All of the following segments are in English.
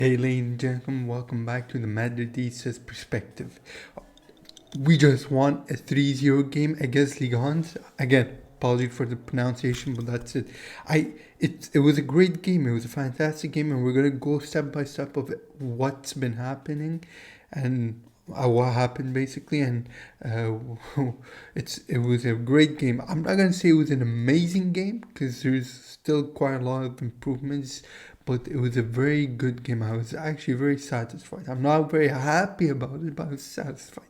Hey ladies and gentlemen, welcome back to the Madridiistas Perspective. We just won a 3-0 game against Leganes. Again, apologies for the pronunciation, but that's it. It was a great game. It was a fantastic game, and we're gonna go step by step of what's been happening, and what happened basically. And uh, it was a great game. I'm not gonna say it was an amazing game because there's still quite a lot of improvements, but it was a very good game. I was actually very satisfied. I'm not very happy about it, but I was satisfied.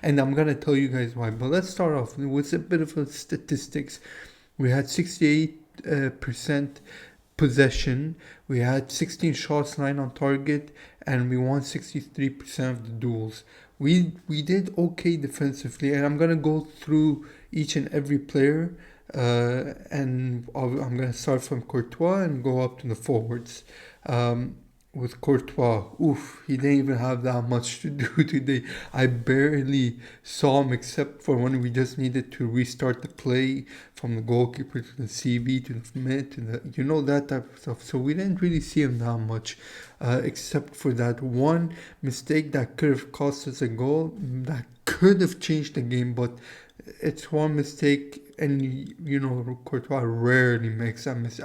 And I'm gonna tell you guys why. But let's start off with a bit of a statistics. We had 68% possession. We had 16 shots, 9 on target, and we won 63% of the duels. We did okay defensively, and I'm gonna go through each and every player. I'm gonna start from Courtois and go up to the forwards. With Courtois, oof, he didn't even have that much to do today. I barely saw him except for when we just needed to restart the play from the goalkeeper to the CB to the mid to that type of stuff. So we didn't really see him that much, except for that one mistake that could have cost us a goal, that could have changed the game, but it's one mistake, and Courtois rarely makes that mistake.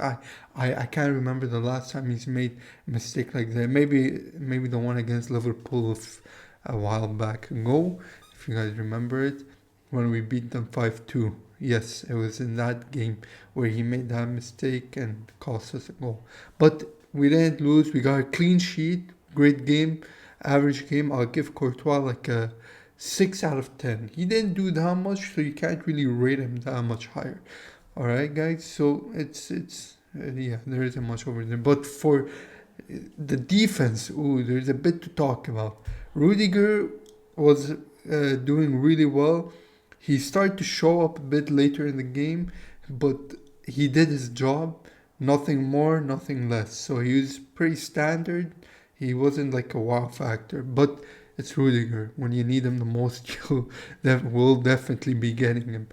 I can't remember the last time he's made a mistake like that. Maybe the one against Liverpool a while back ago, if you guys remember it, when we beat them 5-2. Yes, it was in that game where he made that mistake and cost us a goal. But we didn't lose. We got a clean sheet. Great game, average game. I'll give Courtois like a 6 out of 10. He didn't do that much, so you can't really rate him that much higher. All right, guys. So it's yeah, there isn't much over there. But for the defense, there's a bit to talk about. Rudiger was doing really well. He started to show up a bit later in the game, but he did his job. Nothing more, nothing less. So he was pretty standard. He wasn't like a wow factor, but it's Rudiger. When you need him the most, you will definitely be getting him.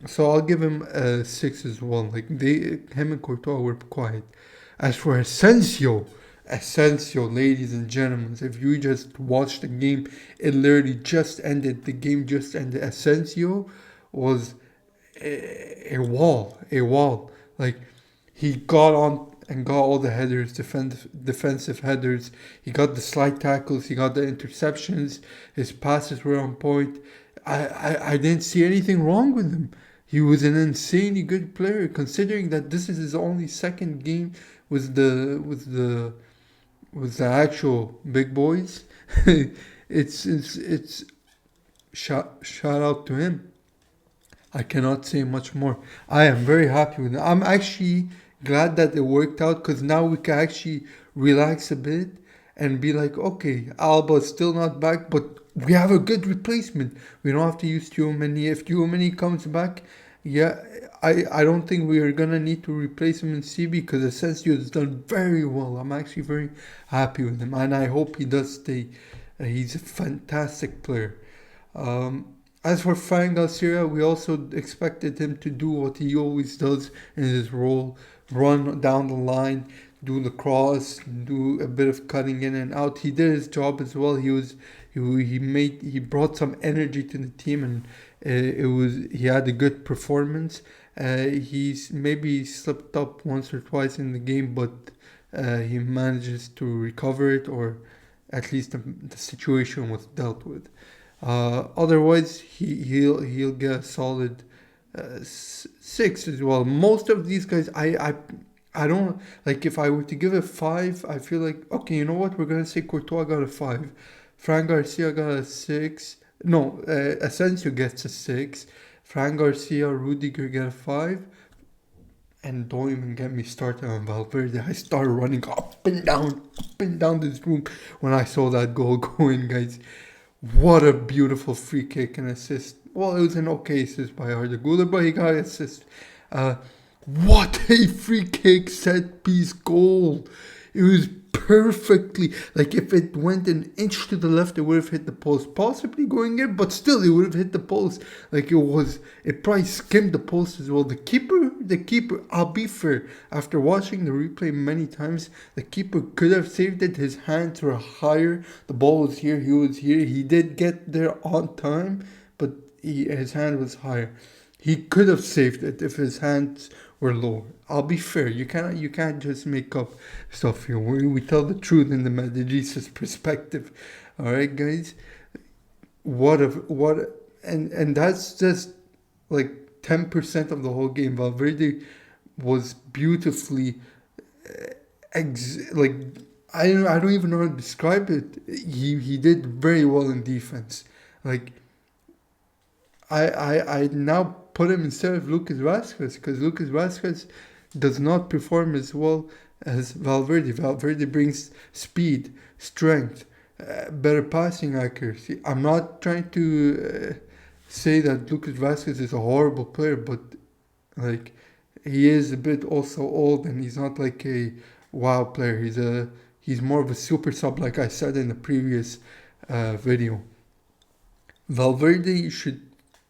So I'll give him a 6 as well. Him and Courtois were quiet. As for Asensio, ladies and gentlemen, if you just watched the game, it literally just ended. The game just ended. Asensio was a wall. Like, he got on and got all the headers, defensive headers. He got the slide tackles. He got the interceptions. His passes were on point. I didn't see anything wrong with him. He was an insanely good player, considering that this is his only second game with the actual big boys. It's shout out to him. I cannot say much more. I am very happy with it. I'm actually glad that it worked out because now we can actually relax a bit and be like, okay, Alba's still not back, but we have a good replacement. We don't have to use Tchouaméni. If Tchouaméni comes back, yeah, I don't think we are gonna need to replace him in CB because Asensio has done very well. I'm actually very happy with him, and I hope he does stay. He's a fantastic player. As for Frank Garcia, we also expected him to do what he always does in his role, run down the line, do the cross, do a bit of cutting in and out. He did his job as well. He brought some energy to the team, and he had a good performance. He's maybe slipped up once or twice in the game, but he manages to recover it, or at least the situation was dealt with. Otherwise, he'll get a solid 6 as well. Most of these guys, I don't like. If I were to give a 5, I feel like, okay, you know what? We're gonna say Courtois got a 5, Fran Garcia got a 6. No, Asensio gets a 6. Fran Garcia, Rudiger get a 5. And don't even get me started on Valverde. I started running up and down this room when I saw that goal go in, guys. What a beautiful free kick and assist. Well, it was an okay assist by Arda Güler, but he got an assist. What a free kick set piece goal. It was perfectly, like if it went an inch to the left, it would have hit the post, possibly going in, but still it would have hit the post. Like it probably skimmed the post as well. The keeper, I'll be fair, after watching the replay many times, the keeper could have saved it. His hands were higher, the ball was here, he was here, he did get there on time, but his hand was higher. He could have saved it if his hands were lower. I'll be fair. You can't just make up stuff here. We tell the truth in the Madridiistas perspective. All right, guys. And that's just like 10% of the whole game. Valverde was beautifully like I don't even know how to describe it. He did very well in defense. Like I now put him instead of Lucas Vázquez, because Lucas Vázquez does not perform as well as Valverde. Valverde brings speed, strength, better passing accuracy. I'm not trying to say that Lucas Vázquez is a horrible player, but like he is a bit also old, and he's not like a wow player. He's more of a super sub, like I said in the previous video. Valverde should,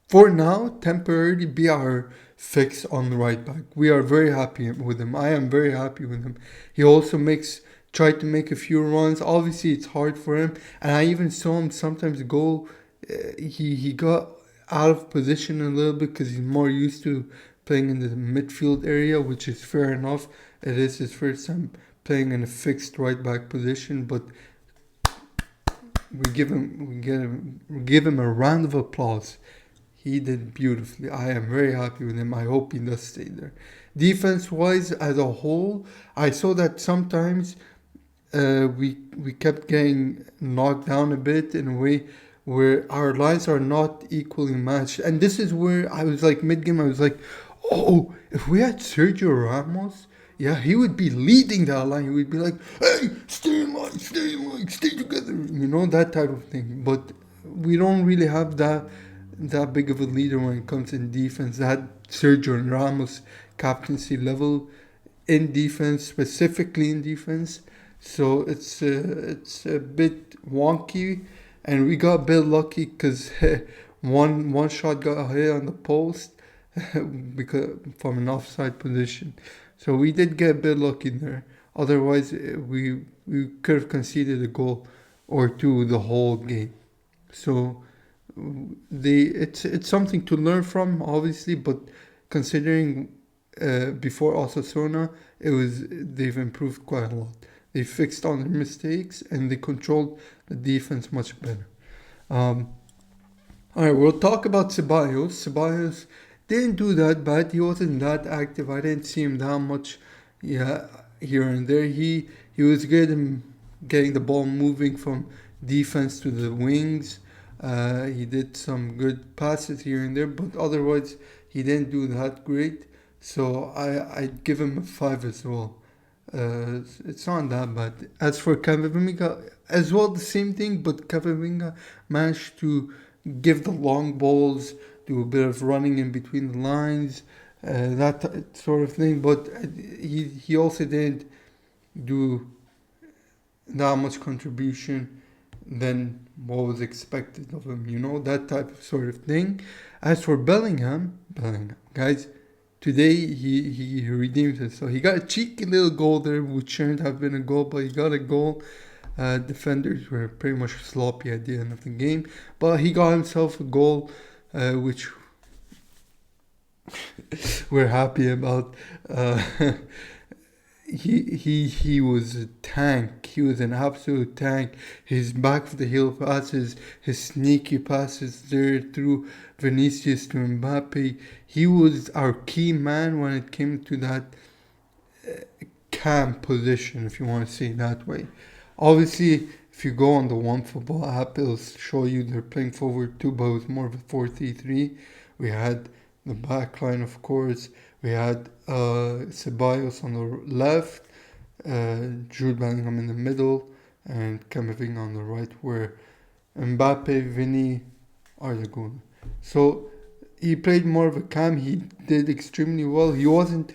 for now, temporarily be our fix on the right back. We are very happy with him. I am very happy with him. He also tried to make a few runs. Obviously, it's hard for him. And I even saw him sometimes go. He got out of position a little bit because he's more used to playing in the midfield area, which is fair enough. It is his first time playing in a fixed right back position, but we give him a round of applause. He did beautifully. I am very happy with him. I hope he does stay there. Defense-wise, as a whole, I saw that sometimes we kept getting knocked down a bit in a way where our lines are not equally matched. And this is where I was like, mid-game, I was like, oh, if we had Sergio Ramos, yeah, he would be leading that line. He would be like, hey, stay in line, stay together. You know, that type of thing. But we don't really have that big of a leader when it comes in defense. That Sergio Ramos captaincy level in defense, specifically in defense. So it's a bit wonky, and we got a bit lucky because one shot got hit on the post because from an offside position. So we did get a bit lucky there. Otherwise, we could have conceded a goal or two the whole game. So it's something to learn from, obviously, but considering before Osasuna, they've improved quite a lot. They fixed all their mistakes and they controlled the defense much better. All right, we'll talk about Ceballos. Ceballos didn't do that bad. He wasn't that active. I didn't see him that much. Yeah, here and there. He was good in getting the ball moving from defense to the wings. He did some good passes here and there, but otherwise he didn't do that great. So I'd give him a 5 as well. It's not that bad. As for Camavinga, as well the same thing, but Camavinga managed to give the long balls, do a bit of running in between the lines, that sort of thing. But he also didn't do that much contribution than what was expected of him, you know, that type of sort of thing. As for Bellingham, guys, today he redeemed it. So he got a cheeky little goal there, which shouldn't have been a goal, but he got a goal. Defenders were pretty much sloppy at the end of the game, but he got himself a goal, which we're happy about. He was a tank. He was an absolute tank. His back of the heel passes, his sneaky passes there through Vinicius to MBAPPE. He was our key man when it came to that cam position, if you want to say it that way. Obviously, if you go on the OneFootball app, it'll show you they're playing forward too, but it was more of a 4-3-3. We had the back line, of course. We had Ceballos on the left, Jude Bellingham in the middle, and Camavinga on the right, where MBAPPE, Vini are the goal. So he played more of a cam. He did extremely well. He wasn't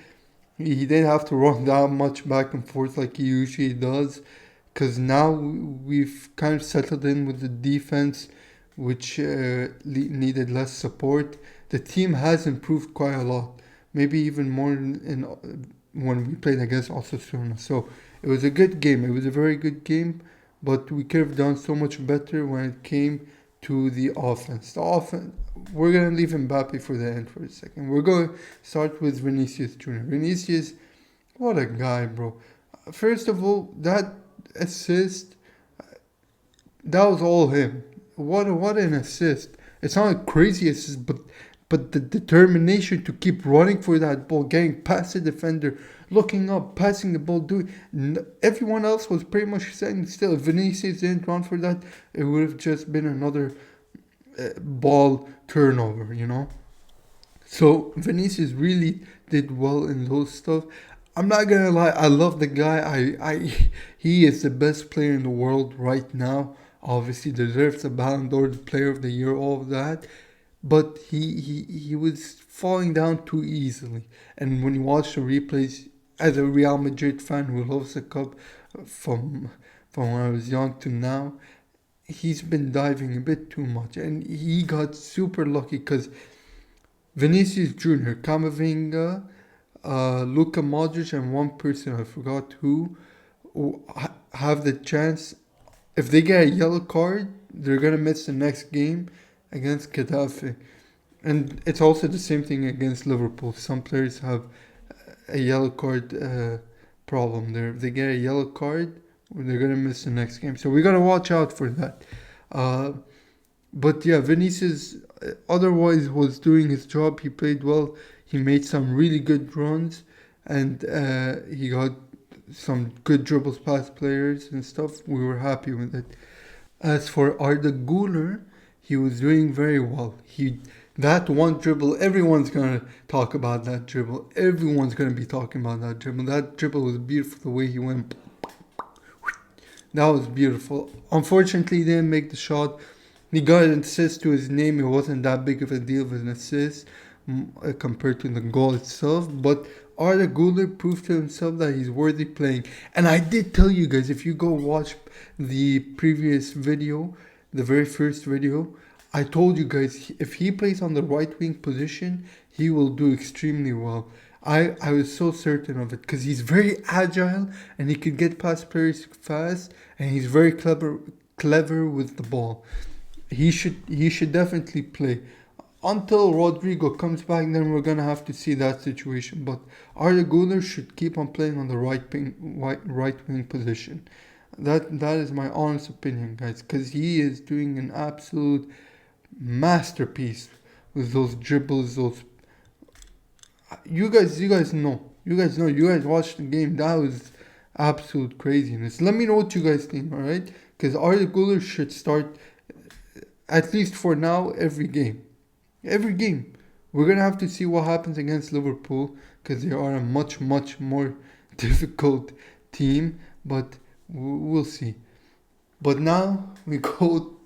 He didn't have to run that much back and forth like he usually does, because now we've kind of settled in with the defense, which needed less support. The team has improved quite a lot, maybe even more when we played against Osasuna. So it was a good game. It was a very good game, but we could have done so much better when it came to the offense. The offense, we're gonna leave Mbappe for the end for a second. We're going to start with Vinicius Jr. Vinicius, what a guy, bro. First of all, that assist, that was all him. What an assist. It's not a crazy assist, but the determination to keep running for that ball, getting past the defender, looking up, passing the ball, everyone else was pretty much standing still. If Vinicius didn't run for that, it would have just been another ball turnover, you know. So Vinicius really did well in those stuff. I'm not gonna lie, I love the guy. He is the best player in the world right now. Obviously deserves the Ballon d'Or, the Player of the Year, all of that. But he was falling down too easily. And when you watch the replays, as a Real Madrid fan who loves the cup from when I was young to now, he's been diving a bit too much. And he got super lucky because Vinicius Jr., Camavinga, Luka Modric, and one person, I forgot who have the chance. If they get a yellow card, they're going to miss the next game against Getafe. And it's also the same thing against Liverpool. Some players have a yellow card problem there. If they get a yellow card, they're going to miss the next game. So we got to watch out for that. But yeah, Vinicius otherwise was doing his job. He played well. He made some really good runs. And he got some good dribbles past players and stuff. We were happy with it. As for Arda Güler, he was doing very well. That one dribble, everyone's gonna talk about that dribble. Everyone's gonna be talking about that dribble. That dribble was beautiful. The way he went, that was beautiful. Unfortunately, he didn't make the shot. He got an assist to his name. It wasn't that big of a deal of an assist compared to the goal itself. But Arda Güler proved to himself that he's worthy playing. And I did tell you guys, if you go watch the previous video, the very first video, I told you guys, if he plays on the right wing position, he will do extremely well. I was so certain of it because he's very agile and he can get past players fast, and he's very clever with the ball. He should definitely play. Until Rodrigo comes back, then we're gonna have to see that situation. But Arda Güler should keep on playing on the right wing position. That is my honest opinion, guys, because he is doing an absolute masterpiece with those dribbles. You guys know. You guys watched the game. That was absolute craziness. Let me know what you guys think, all right? Because Arda Güler should start, at least for now, every game. Every game. We're going to have to see what happens against Liverpool because they are a much, much more difficult team. But we'll see. But now we go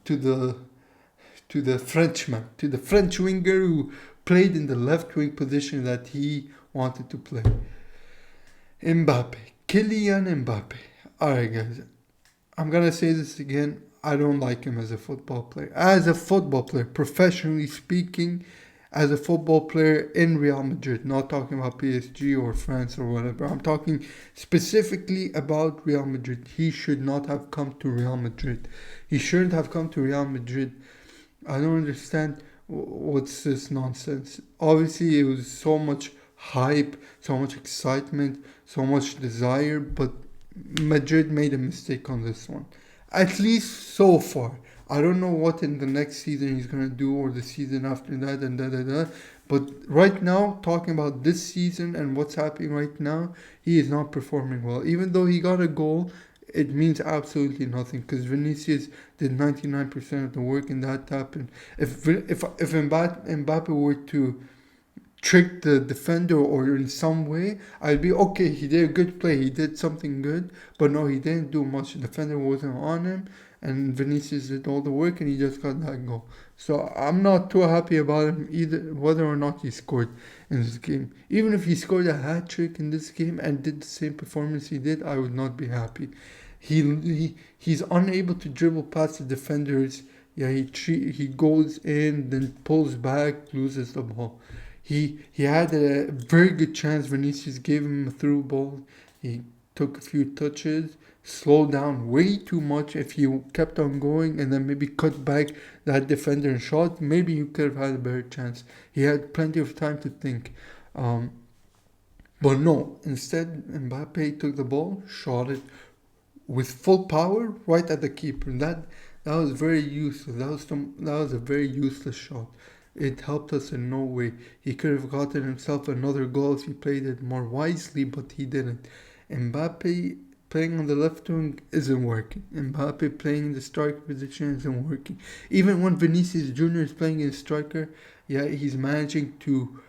to the Frenchman, to the French winger who played in the left wing position that he wanted to play. Mbappe. Kylian Mbappe. Alright, guys. I'm going to say this again. I don't like him as a football player. As a football player, professionally speaking, as a football player in Real Madrid, not talking about PSG or France or whatever. I'm talking specifically about Real Madrid. He should not have come to Real Madrid. He shouldn't have come to Real Madrid. I don't understand what's this nonsense. Obviously, it was so much hype, so much excitement, so much desire, but Madrid made a mistake on this one. At least so far. I don't know what in the next season he's going to do or the season after that and But right now, talking about this season and what's happening right now, he is not performing well. Even though he got a goal, it means absolutely nothing because Vinicius did 99% of the work in that tap. And if Mbappe were tricked the defender or in some way, I'd be okay. He did a good play. He did something good, but no, he didn't do much. The defender wasn't on him, and Vinicius did all the work, and he just got that goal. So I'm not too happy about him either, whether or not he scored in this game. Even if he scored a hat trick in this game and did the same performance he did, I would not be happy. He's unable to dribble past the defenders. Yeah, he goes in, then pulls back, loses the ball. He had a very good chance. Vinicius gave him a through ball. He took a few touches, slowed down way too much. If he kept on going and then maybe cut back that defender and shot, maybe he could have had a better chance. He had plenty of time to think. But no, instead Mbappe took the ball, shot it with full power right at the keeper. That was very useless. That was a very useless shot. It helped us in no way. He could have gotten himself another goal if he played it more wisely, but he didn't. Mbappe playing on the left wing isn't working. Mbappe playing in the striker position isn't working. Even when Vinicius Jr. is playing in striker, yeah, he's managing to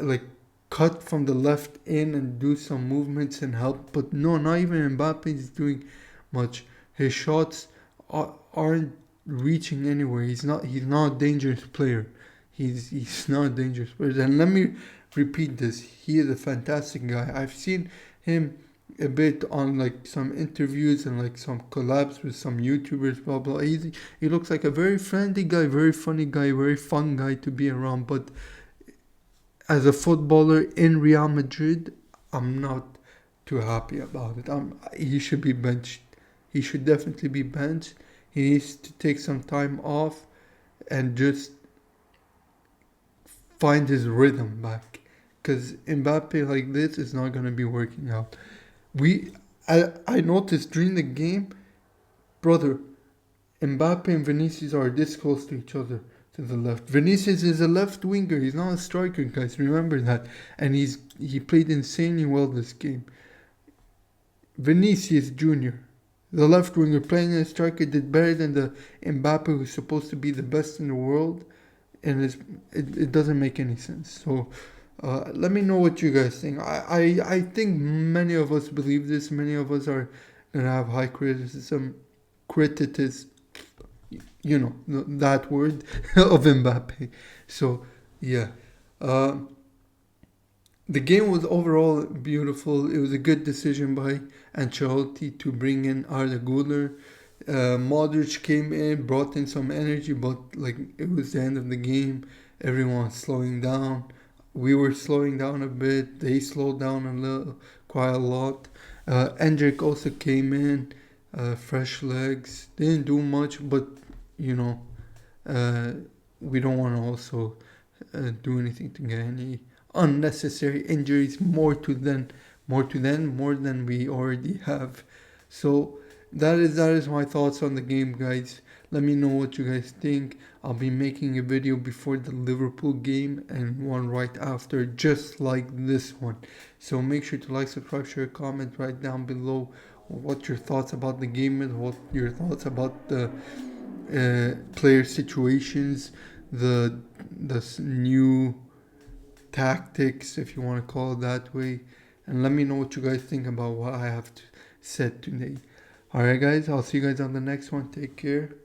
like cut from the left in and do some movements and help. But no, not even Mbappe is doing much. His shots aren't reaching anywhere. He's not a dangerous player. He's not a dangerous player. And let me repeat this. He is a fantastic guy. I've seen him a bit on like some interviews and like some collabs with some YouTubers, blah blah. He looks like a very friendly guy, very funny guy, very fun guy to be around. But as a footballer in Real Madrid, I'm not too happy about it. He should be benched. He should definitely be benched. He needs to take some time off and just find his rhythm back. Because Mbappe like this is not going to be working out. I noticed during the game, brother, Mbappe and Vinicius are this close to each other to the left. Vinicius is a left winger. He's not a striker, guys. Remember that. And he played insanely well this game. Vinicius Jr., the left winger playing as a striker, did better than the Mbappe who's supposed to be the best in the world. And it doesn't make any sense. So let me know what you guys think. I think many of us believe this. Many of us are going to have high criticism, you know, that word of Mbappe. So, yeah. The game was overall beautiful. It was a good decision by Ancelotti to bring in Arda Güler. Modric came in, brought in some energy, but like it was the end of the game. Everyone was slowing down. We were slowing down a bit. They slowed down quite a lot. Endrick also came in, fresh legs. Didn't do much, but you know, we don't want to also do anything to get any unnecessary injuries, more than we already have. So that is my thoughts on the game, guys. Let me know what you guys think. I'll be making a video before the Liverpool game and one right after, just like this one. So make sure to like, subscribe, share, comment right down below what your thoughts about the game is, what your thoughts about the player situations, the new tactics, if you want to call it that way, and let me know what you guys think about what I have said today. Alright guys, I'll see you guys on the next one. Take care.